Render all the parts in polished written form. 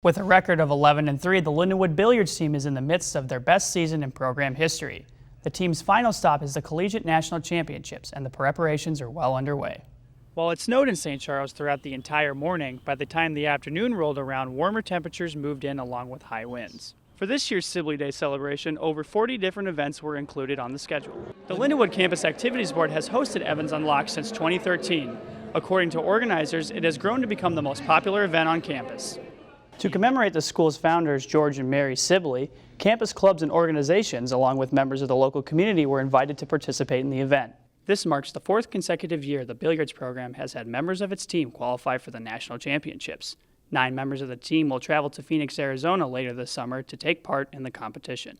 With a record of 11-3, the Lindenwood Billiards team is in the midst of their best season in program history. The team's final stop is the Collegiate National Championships, and the preparations are well underway. While it snowed in St. Charles throughout the entire morning, by the time the afternoon rolled around, warmer temperatures moved in along with high winds. For this year's Sibley Day celebration, over 40 different events were included on the schedule. The Lindenwood Campus Activities Board has hosted Evans Unlocked since 2013. According to organizers, it has grown to become the most popular event on campus. To commemorate the school's founders, George and Mary Sibley, campus clubs and organizations, along with members of the local community, were invited to participate in the event. This marks the fourth consecutive year the billiards program has had members of its team qualify for the national championships. 9 members of the team will travel to Phoenix, Arizona later this summer to take part in the competition.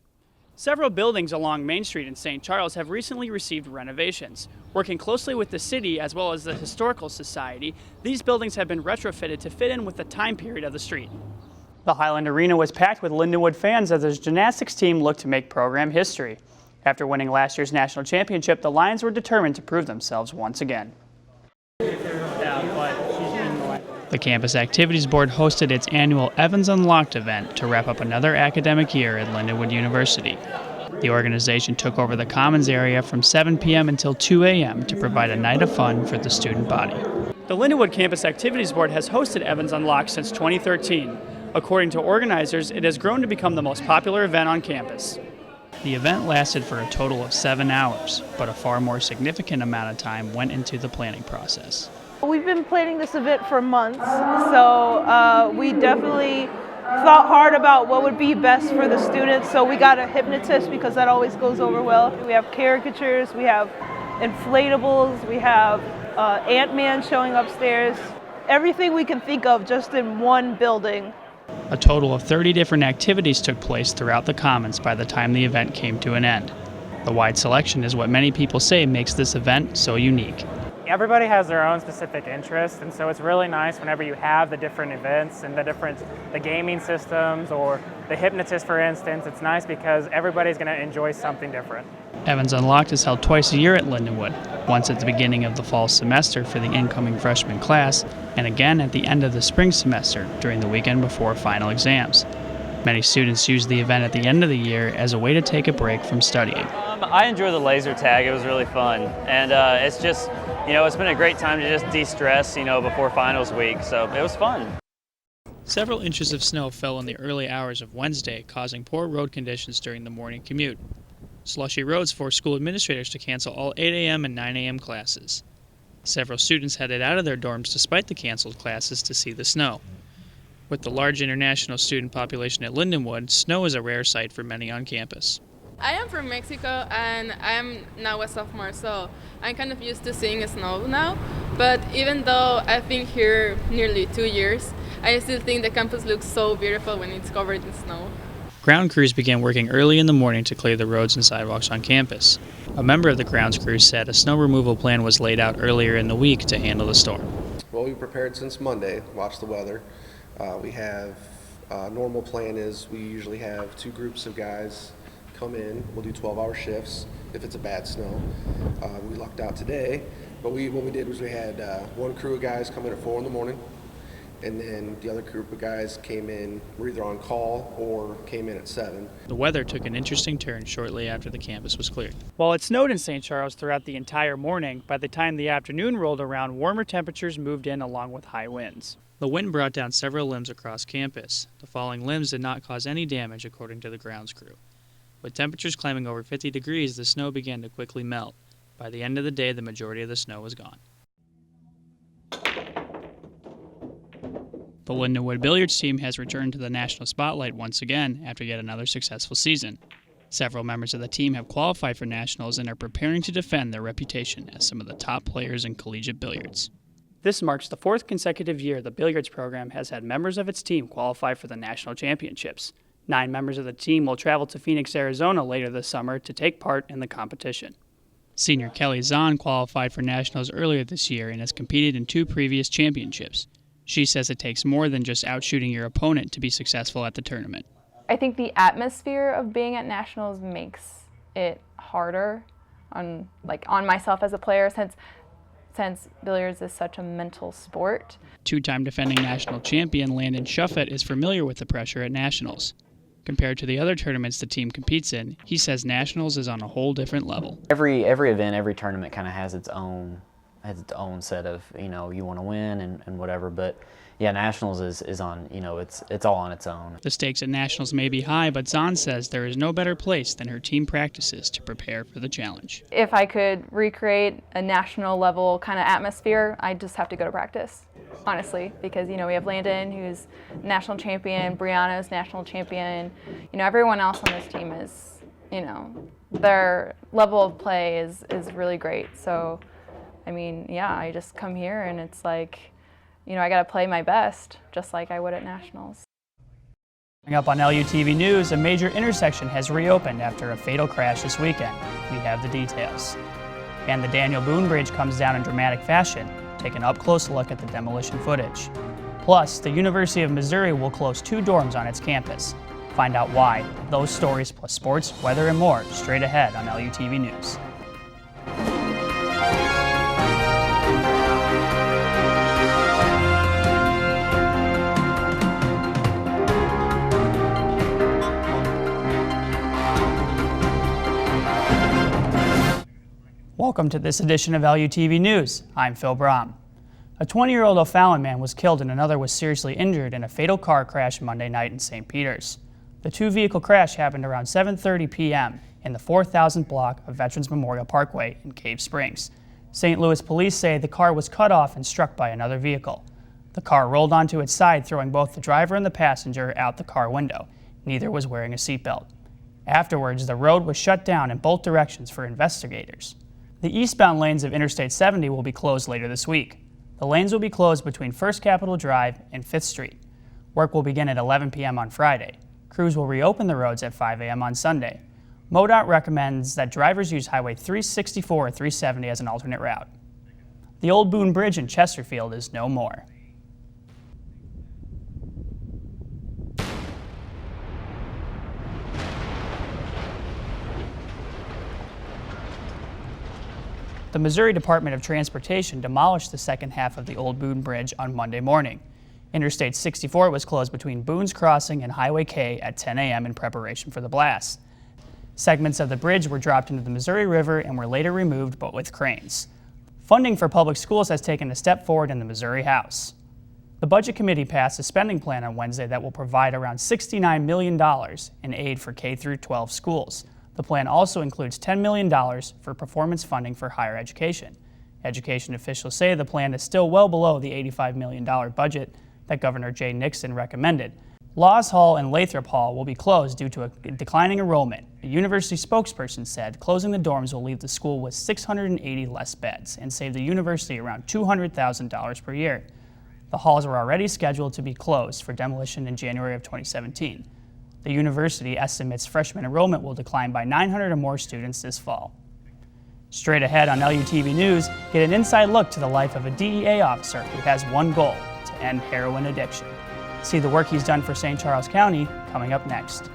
Several buildings along Main Street in St. Charles have recently received renovations. Working closely with the city as well as the Historical Society, these buildings have been retrofitted to fit in with the time period of the street. The Highland Arena was packed with Lindenwood fans as the gymnastics team looked to make program history. After winning last year's national championship, the Lions were determined to prove themselves once again. The Campus Activities Board hosted its annual Evans Unlocked event to wrap up another academic year at Lindenwood University. The organization took over the Commons area from 7 p.m. until 2 a.m. to provide a night of fun for the student body. The Lindenwood Campus Activities Board has hosted Evans Unlocked since 2013. According to organizers, it has grown to become the most popular event on campus. The event lasted for a total of 7 hours, but a far more significant amount of time went into the planning process. We've been planning this event for months, so we definitely thought hard about what would be best for the students. So we got a hypnotist because that always goes over well. We have caricatures, we have inflatables, we have Ant-Man showing upstairs. Everything we can think of just in one building. A total of 30 different activities took place throughout the Commons by the time the event came to an end. The wide selection is what many people say makes this event so unique. Everybody has their own specific interests, and so it's really nice whenever you have the different events and the gaming systems or the hypnotist, for instance. It's nice because everybody's going to enjoy something different. Evans Unlocked is held twice a year at Lindenwood, once at the beginning of the fall semester for the incoming freshman class, and again at the end of the spring semester during the weekend before final exams. Many students use the event at the end of the year as a way to take a break from studying. I enjoy the laser tag. It was really fun, and it's just, it's been a great time to just de-stress, before finals week, so it was fun. Several inches of snow fell in the early hours of Wednesday, causing poor road conditions during the morning commute. Slushy roads forced school administrators to cancel all 8 a.m. and 9 a.m. classes. Several students headed out of their dorms despite the canceled classes to see the snow. With the large international student population at Lindenwood, snow is a rare sight for many on campus. I am from Mexico and I am now a sophomore, so I'm kind of used to seeing snow now. But even though I've been here nearly 2 years, I still think the campus looks so beautiful when it's covered in snow. Ground crews began working early in the morning to clear the roads and sidewalks on campus. A member of the grounds crew said a snow removal plan was laid out earlier in the week to handle the storm. Well, we prepared since Monday, watched the weather. We have, normal plan is we usually have 2 groups of guys come in. We'll do 12-hour shifts if it's a bad snow. We lucked out today, but what we did was we had one crew of guys come in at 4 in the morning, and then the other group of guys came in, were either on call or came in at 7. The weather took an interesting turn shortly after the campus was cleared. While it snowed in St. Charles throughout the entire morning, by the time the afternoon rolled around, warmer temperatures moved in along with high winds. The wind brought down several limbs across campus. The falling limbs did not cause any damage, according to the grounds crew. With temperatures climbing over 50 degrees, the snow began to quickly melt. By the end of the day, the majority of the snow was gone. The Lindenwood Billiards team has returned to the national spotlight once again after yet another successful season. Several members of the team have qualified for nationals and are preparing to defend their reputation as some of the top players in collegiate billiards. This marks the fourth consecutive year the billiards program has had members of its team qualify for the national championships. 9 members of the team will travel to Phoenix, Arizona later this summer to take part in the competition. Senior Kelly Zahn qualified for nationals earlier this year and has competed in 2 previous championships. She says it takes more than just outshooting your opponent to be successful at the tournament. I think the atmosphere of being at nationals makes it harder on myself as a player, since since billiards is such a mental sport. Two-time defending national champion Landon Shuffett is familiar with the pressure at Nationals. Compared to the other tournaments the team competes in, he says Nationals is on a whole different level. Every event, every tournament kind of has its own set of, you want to win and whatever, but yeah, Nationals is on, it's all on its own. The stakes at Nationals may be high, but Zahn says there is no better place than her team practices to prepare for the challenge. If I could recreate a national level kind of atmosphere, I'd just have to go to practice, honestly, because, we have Landon, who's national champion, Brianna's national champion, everyone else on this team is, their level of play is really great. So, I just come here and it's like, I got to play my best, just like I would at Nationals. Coming up on LUTV News, a major intersection has reopened after a fatal crash this weekend. We have the details. And the Daniel Boone Bridge comes down in dramatic fashion. Take an up-close look at the demolition footage. Plus, the University of Missouri will close 2 dorms on its campus. Find out why. Those stories plus sports, weather, and more straight ahead on LUTV News. Welcome to this edition of LUTV News. I'm Phil Brahm. A 20-year-old O'Fallon man was killed and another was seriously injured in a fatal car crash Monday night in St. Peters. The 2-vehicle crash happened around 7:30 p.m. in the 4000th block of Veterans Memorial Parkway in Cave Springs. St. Louis police say the car was cut off and struck by another vehicle. The car rolled onto its side, throwing both the driver and the passenger out the car window. Neither was wearing a seatbelt. Afterwards, the road was shut down in both directions for investigators. The eastbound lanes of Interstate 70 will be closed later this week. The lanes will be closed between First Capitol Drive and 5th Street. Work will begin at 11 p.m. on Friday. Crews will reopen the roads at 5 a.m. on Sunday. MoDOT recommends that drivers use Highway 364 or 370 as an alternate route. The old Boone Bridge in Chesterfield is no more. The Missouri Department of Transportation demolished the second half of the old Boone Bridge on Monday morning. Interstate 64 was closed between Boone's Crossing and Highway K at 10 a.m. in preparation for the blast. Segments of the bridge were dropped into the Missouri River and were later removed, but with cranes. Funding for public schools has taken a step forward in the Missouri House. The Budget Committee passed a spending plan on Wednesday that will provide around $69 million in aid for K-12 schools. The plan also includes $10 million for performance funding for higher education. Education officials say the plan is still well below the $85 million budget that Governor Jay Nixon recommended. Laws Hall and Lathrop Hall will be closed due to a declining enrollment. A university spokesperson said closing the dorms will leave the school with 680 less beds and save the university around $200,000 per year. The halls are already scheduled to be closed for demolition in January of 2017. The university estimates freshman enrollment will decline by 900 or more students this fall. Straight ahead on LUTV News, get an inside look to the life of a DEA officer who has one goal: to end heroin addiction. See the work he's done for St. Charles County coming up next.